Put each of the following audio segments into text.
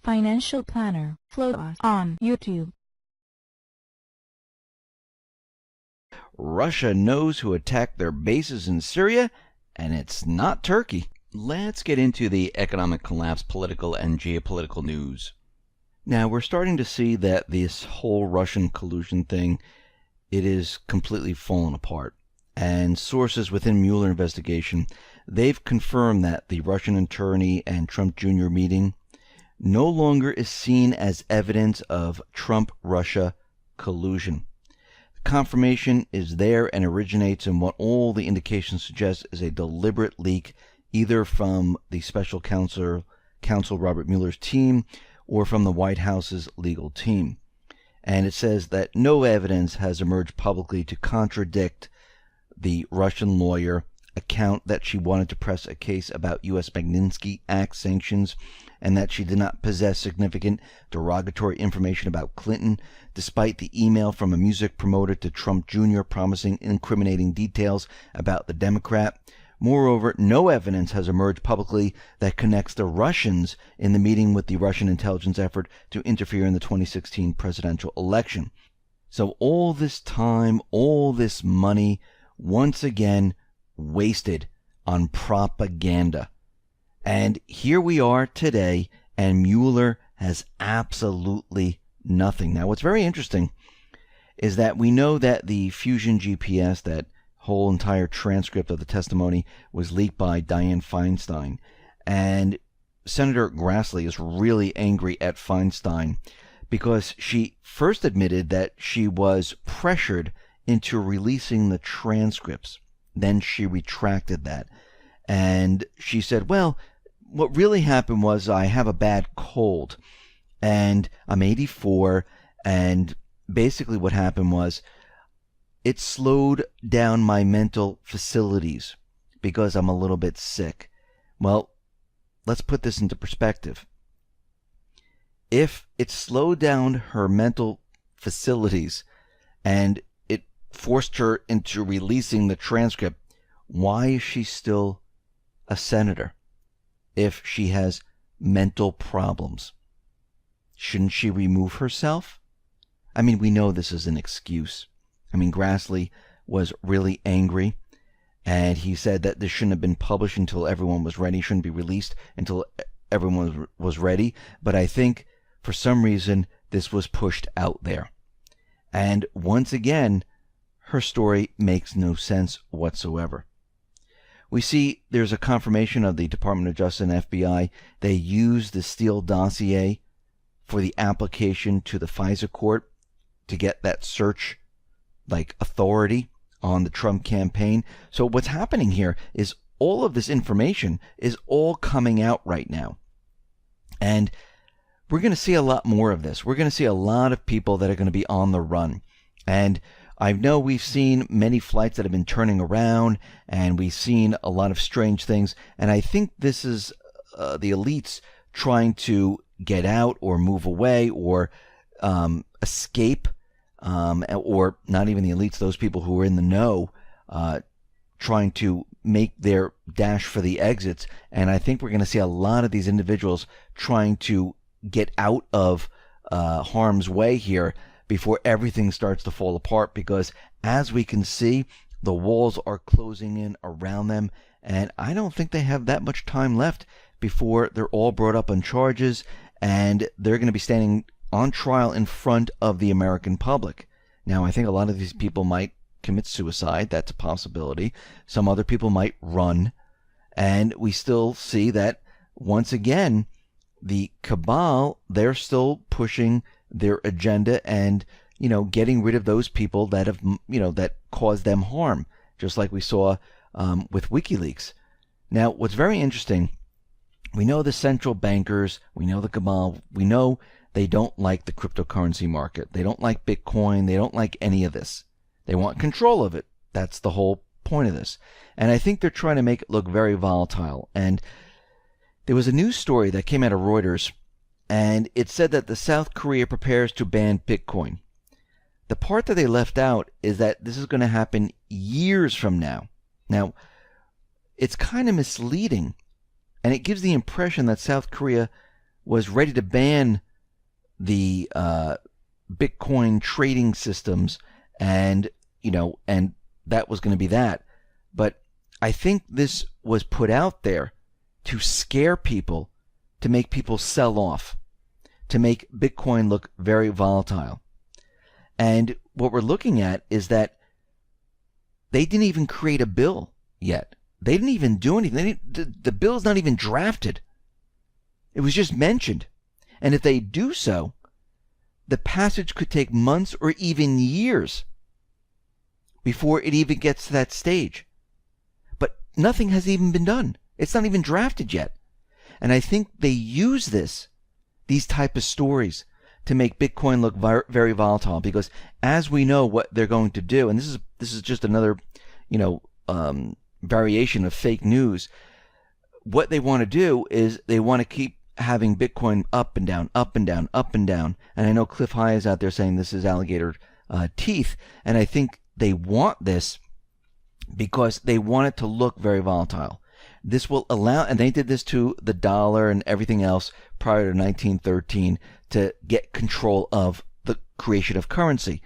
Financial Planner. Follow us on YouTube. Russia knows who attacked their bases in Syria, and it's not Turkey. Let's get into the economic collapse, political and geopolitical news. Now, we're starting to see that this whole Russian collusion thing, it is completely fallen apart. And sources within Mueller investigation, they've confirmed that the Russian attorney and Trump Jr. meeting no longer is seen as evidence of Trump-Russia collusion. Confirmation is there and originates in what all the indications suggest is a deliberate leak, either from the special counsel Robert Mueller's team or from the White House's legal team. And it says that no evidence has emerged publicly to contradict the Russian lawyer account that she wanted to press a case about U.S. Magnitsky Act sanctions and that she did not possess significant derogatory information about Clinton, despite the email from a music promoter to Trump Jr. promising incriminating details about the Democrat. Moreover, no evidence has emerged publicly that connects the Russians in the meeting with the Russian intelligence effort to interfere in the 2016 presidential election. So all this time, all this money, once again, wasted on propaganda. And here we are today, and Mueller has absolutely nothing. Now, what's very interesting is that we know that the Fusion GPS, that whole entire transcript of the testimony, was leaked by Dianne Feinstein. And Senator Grassley is really angry at Feinstein because she first admitted that she was pressured into releasing the transcripts. Then she retracted that. And she said, well, what really happened was I have a bad cold and I'm 84, and basically what happened was it slowed down my mental facilities because I'm a little bit sick. Well, let's put this into perspective. If it slowed down her mental facilities and it forced her into releasing the transcript, why is she still a senator if she has mental problems? Shouldn't she remove herself? I mean, we know this is an excuse. I mean, Grassley was really angry, and he said that this shouldn't have been published until everyone was ready, shouldn't be released until everyone was ready. But I think for some reason this was pushed out there. And once again, her story makes no sense whatsoever. We see there's a confirmation of the Department of Justice and FBI. They used the Steele dossier for the application to the FISA court to get that search authority on the Trump campaign. So what's happening here is all of this information is all coming out right now. And we're going to see a lot more of this. We're going to see a lot of people that are going to be on the run. And I know we've seen many flights that have been turning around, and we've seen a lot of strange things. And I think this is the elites trying to get out or move away or escape, or not even the elites, those people who are in the know, trying to make their dash for the exits. And I think we're going to see a lot of these individuals trying to get out of harm's way here before everything starts to fall apart, because as we can see, the walls are closing in around them, and I don't think they have that much time left before they're all brought up on charges and they're going to be standing on trial in front of the American public. Now, I think a lot of these people might commit suicide. That's a possibility. Some other people might run. And we still see that, once again, the cabal, they're still pushing their agenda and, getting rid of those people that have, that caused them harm, just like we saw with WikiLeaks. Now, what's very interesting, we know the central bankers, we know the cabal, we know they don't like the cryptocurrency market. They don't like Bitcoin. They don't like any of this. They want control of it. That's the whole point of this. And I think they're trying to make it look very volatile. And there was a news story that came out of Reuters, and it said that the South Korea prepares to ban Bitcoin. The part that they left out is that this is going to happen years from now. Now, it's kind of misleading, and it gives the impression that South Korea was ready to ban the Bitcoin trading systems, and and that was going to be that. But I think this was put out there to scare people, to make people sell off, to make Bitcoin look very volatile. And what we're looking at is that they didn't even create a bill yet. They didn't even do anything. The bill's not even drafted. It was just mentioned. And if they do so, the passage could take months or even years before it even gets to that stage. But nothing has even been done. It's not even drafted yet. And I think they use these type of stories to make Bitcoin look very volatile, because as we know what they're going to do, and this is just another, variation of fake news. What they want to do is they want to keep having Bitcoin up and down, up and down, up and down. And I know Cliff High is out there saying this is alligator teeth, and I think they want this because they want it to look very volatile. This will allow, and they did this to the dollar and everything else prior to 1913 to get control of the creation of currency.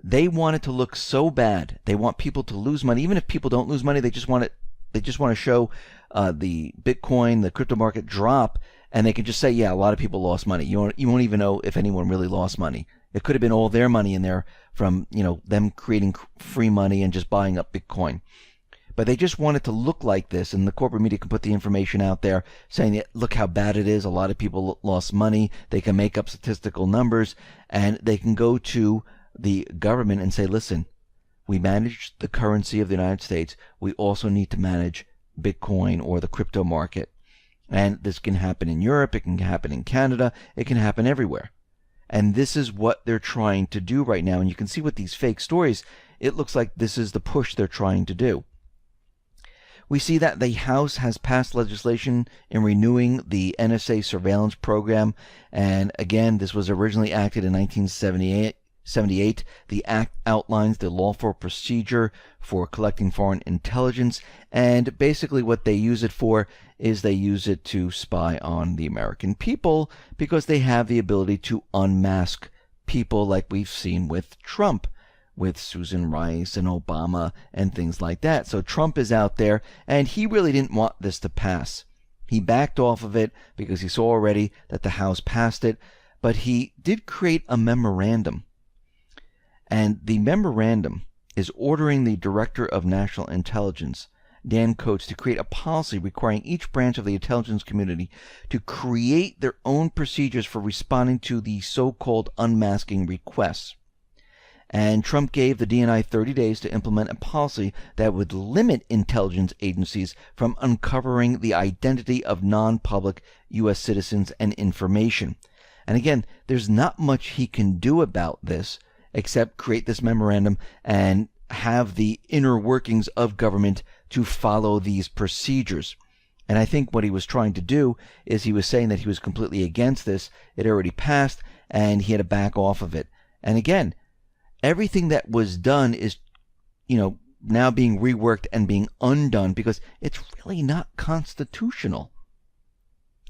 They want it to look so bad. They want people to lose money. Even if people don't lose money, they just want to show the Bitcoin, the crypto market drop, and they can just say, yeah, a lot of people lost money. You won't even know if anyone really lost money. It could have been all their money in there from them creating free money and just buying up Bitcoin. But they just want it to look like this, and the corporate media can put the information out there saying, look how bad it is. A lot of people lost money. They can make up statistical numbers, and they can go to the government and say, listen, we manage the currency of the United States. We also need to manage Bitcoin or the crypto market. And this can happen in Europe. It can happen in Canada. It can happen everywhere. And this is what they're trying to do right now. And you can see with these fake stories, it looks like this is the push they're trying to do. We see that the House has passed legislation in renewing the NSA surveillance program. And again, this was originally acted in 1978. The act outlines the lawful procedure for collecting foreign intelligence, and basically what they use it for is they use it to spy on the American people, because they have the ability to unmask people, like we've seen with Trump, with Susan Rice and Obama and things like that. So Trump is out there, and he really didn't want this to pass. He backed off of it because he saw already that the House passed it, but he did create a memorandum. And the memorandum is ordering the Director of National Intelligence, Dan Coats, to create a policy requiring each branch of the intelligence community to create their own procedures for responding to the so-called unmasking requests. And Trump gave the DNI 30 days to implement a policy that would limit intelligence agencies from uncovering the identity of non-public U.S. citizens and information. And again, there's not much he can do about this, except create this memorandum and have the inner workings of government to follow these procedures. And I think what he was trying to do is he was saying that he was completely against this. It already passed, and he had to back off of it. And again, everything that was done is, now being reworked and being undone because it's really not constitutional.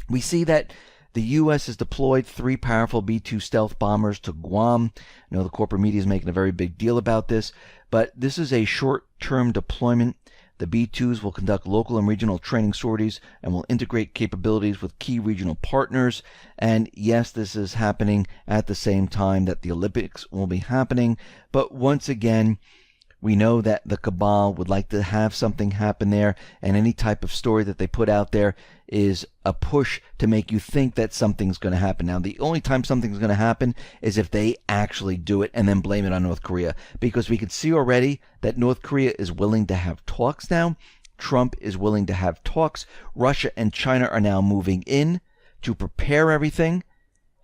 We see that the U.S. has deployed 3 powerful B-2 stealth bombers to Guam. I know the corporate media is making a very big deal about this, but this is a short-term deployment. The B-2s will conduct local and regional training sorties and will integrate capabilities with key regional partners. And yes, this is happening at the same time that the Olympics will be happening. But once again, we know that the cabal would like to have something happen there, and any type of story that they put out there is a push to make you think that something's going to happen. Now, the only time something's going to happen is if they actually do it and then blame it on North Korea, because we can see already that North Korea is willing to have talks now. Trump is willing to have talks. Russia and China are now moving in to prepare everything.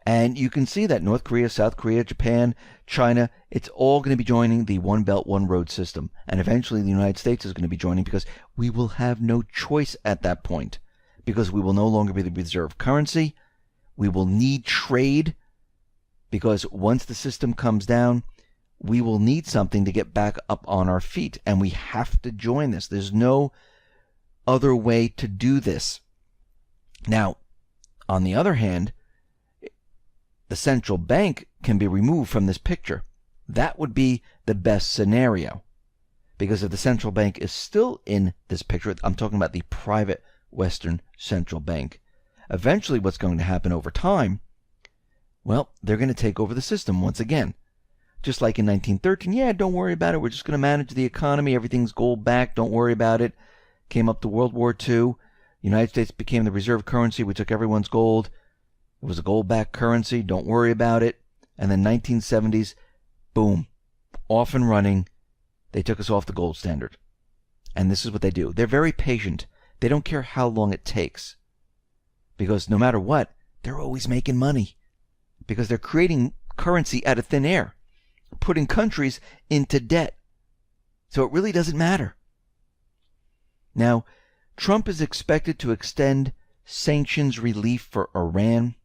And you can see that North Korea, South Korea, Japan, China, it's all going to be joining the One Belt, One Road system. And eventually the United States is going to be joining, because we will have no choice at that point, because we will no longer be the reserve currency. We will need trade, because once the system comes down, we will need something to get back up on our feet. And we have to join this. There's no other way to do this. Now, on the other hand, the central bank can be removed from this picture. That would be the best scenario. Because if the central bank is still in this picture, I'm talking about the private Western central bank, eventually what's going to happen over time, well, they're going to take over the system once again. Just like in 1913, yeah, don't worry about it. We're just going to manage the economy. Everything's gold backed. Don't worry about it. Came up to World War II. United States became the reserve currency. We took everyone's gold. It was a gold-backed currency. Don't worry about it. And then 1970s, boom, off and running. They took us off the gold standard. And this is what they do. They're very patient. They don't care how long it takes. Because no matter what, they're always making money. Because they're creating currency out of thin air, putting countries into debt. So it really doesn't matter. Now, Trump is expected to extend sanctions relief for Iran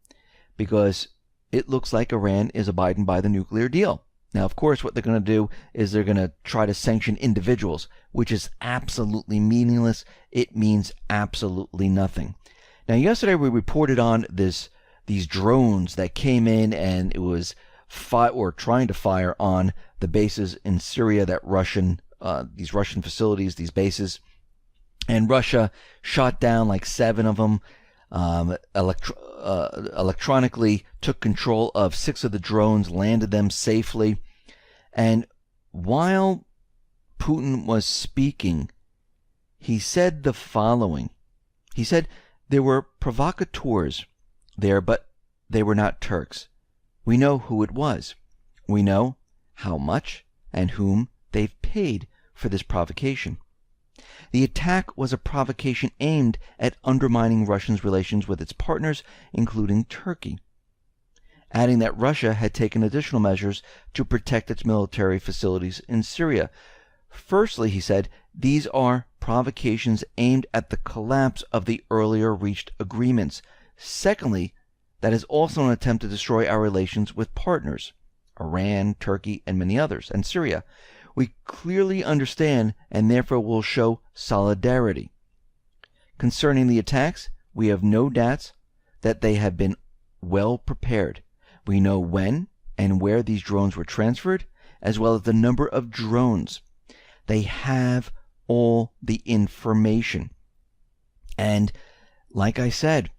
because it looks like Iran is abiding by the nuclear deal. Now, of course, what they're going to do is they're going to try to sanction individuals, which is absolutely meaningless. It means absolutely nothing. Now, yesterday we reported on these drones that came in, and it was trying to fire on the bases in Syria, these Russian facilities, these bases. And Russia shot down like 7 of them, electronically took control of 6 of the drones, landed them safely. And while Putin was speaking, he said the following. He said there were provocateurs there, but they were not Turks. We know who it was. We know how much and whom they've paid for this provocation. The attack was a provocation aimed at undermining Russia's relations with its partners, including Turkey, adding that Russia had taken additional measures to protect its military facilities in Syria. Firstly, he said, these are provocations aimed at the collapse of the earlier reached agreements. Secondly, that is also an attempt to destroy our relations with partners, Iran, Turkey, and many others, and Syria. We clearly understand and therefore will show solidarity. Concerning the attacks, we have no doubts that they have been well prepared. We know when and where these drones were transferred, as well as the number of drones. They have all the information. And like I said,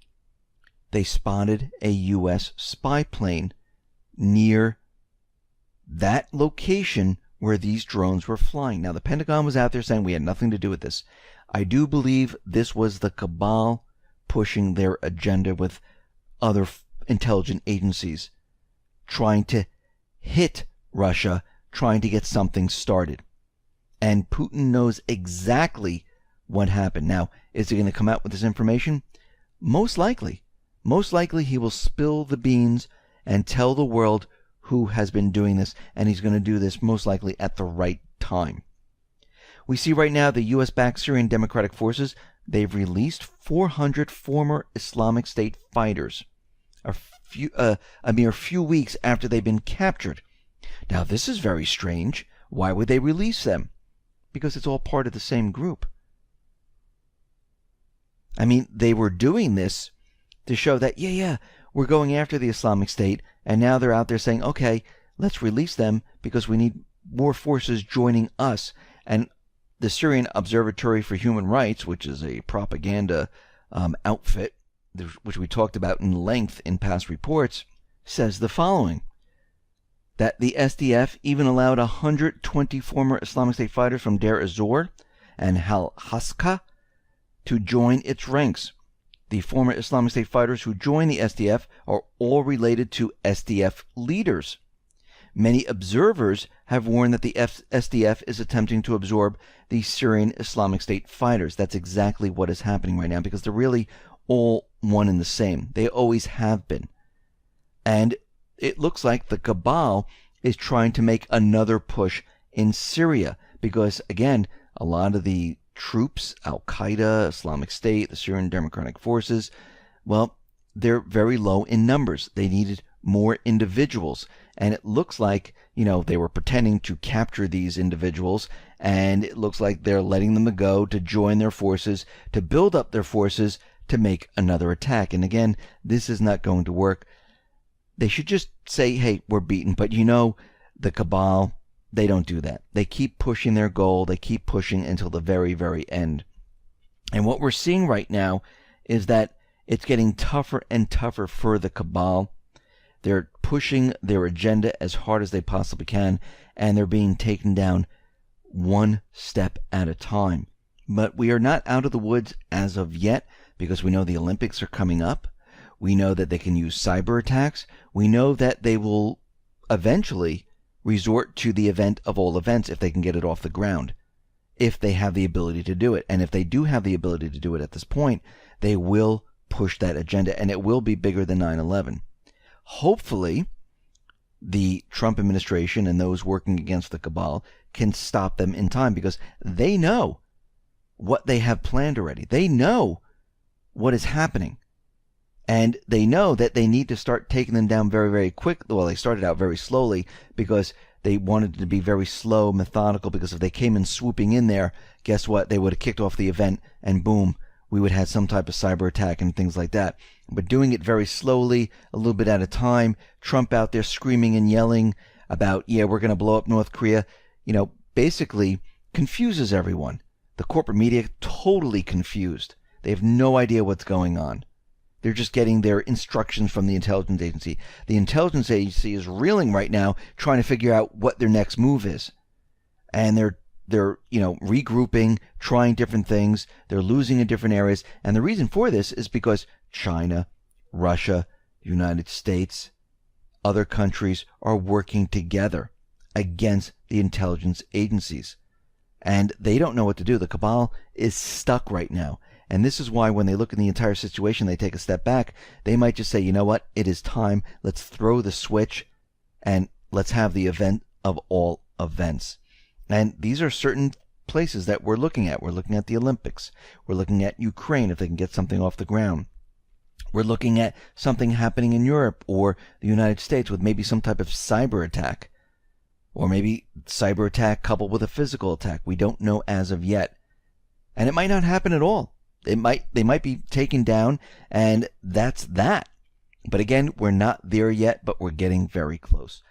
they spotted a U.S. spy plane near that location where these drones were flying. Now, the Pentagon was out there saying we had nothing to do with this. I do believe this was the cabal pushing their agenda with other intelligence agencies, trying to hit Russia, trying to get something started. And Putin knows exactly what happened. Now, is he going to come out with this information? Most likely. Most likely he will spill the beans and tell the world who has been doing this, and he's going to do this most likely at the right time. We see right now the U.S.-backed Syrian Democratic Forces, they've released 400 former Islamic State fighters a mere few weeks after they've been captured. Now, this is very strange. Why would they release them? Because it's all part of the same group. I mean, they were doing this to show that, yeah, we're going after the Islamic State, and now they're out there saying, okay, let's release them because we need more forces joining us. And the Syrian Observatory for Human Rights, which is a propaganda outfit, which we talked about in length in past reports, says the following, that the SDF even allowed 120 former Islamic State fighters from Deir ez-Zor and Al-Haska to join its ranks. The former Islamic State fighters who joined the SDF are all related to SDF leaders. Many observers have warned that the SDF is attempting to absorb the Syrian Islamic State fighters. That's exactly what is happening right now, because they're really all one and the same. They always have been. And it looks like the cabal is trying to make another push in Syria, because, again, a lot of the troops, Al-Qaeda, Islamic State, the Syrian Democratic Forces, well, they're very low in numbers. They needed more individuals. And it looks like, they were pretending to capture these individuals, and it looks like they're letting them go to join their forces, to build up their forces, to make another attack. And again, this is not going to work. They should just say, hey, we're beaten. But the cabal, they don't do that. They keep pushing their goal. They keep pushing until the very, very end. And what we're seeing right now is that it's getting tougher and tougher for the cabal. They're pushing their agenda as hard as they possibly can, and they're being taken down one step at a time. But we are not out of the woods as of yet, because we know the Olympics are coming up. We know that they can use cyber attacks. We know that they will eventually resort to the event of all events if they can get it off the ground, if they have the ability to do it. And if they do have the ability to do it at this point, they will push that agenda, and it will be bigger than 9/11. Hopefully, the Trump administration and those working against the cabal can stop them in time, because they know what they have planned already. They know what is happening. And they know that they need to start taking them down very, very quick. Well, they started out very slowly because they wanted to be very slow, methodical, because if they came in swooping in there, guess what? They would have kicked off the event, and boom, we would have some type of cyber attack and things like that. But doing it very slowly, a little bit at a time, Trump out there screaming and yelling about, yeah, we're going to blow up North Korea, basically confuses everyone. The corporate media totally confused. They have no idea what's going on. They're just getting their instructions from the intelligence agency. The intelligence agency is reeling right now, trying to figure out what their next move is. And they're regrouping, trying different things. They're losing in different areas. And the reason for this is because China, Russia, the United States, other countries are working together against the intelligence agencies. And they don't know what to do. The cabal is stuck right now. And this is why when they look at the entire situation, they take a step back. They might just say, you know what? It is time. Let's throw the switch and let's have the event of all events. And these are certain places that we're looking at. We're looking at the Olympics. We're looking at Ukraine, if they can get something off the ground. We're looking at something happening in Europe or the United States with maybe some type of cyber attack. Or maybe cyber attack coupled with a physical attack. We don't know as of yet. And it might not happen at all. They might be taken down, and that's that. But again, we're not there yet, but we're getting very close.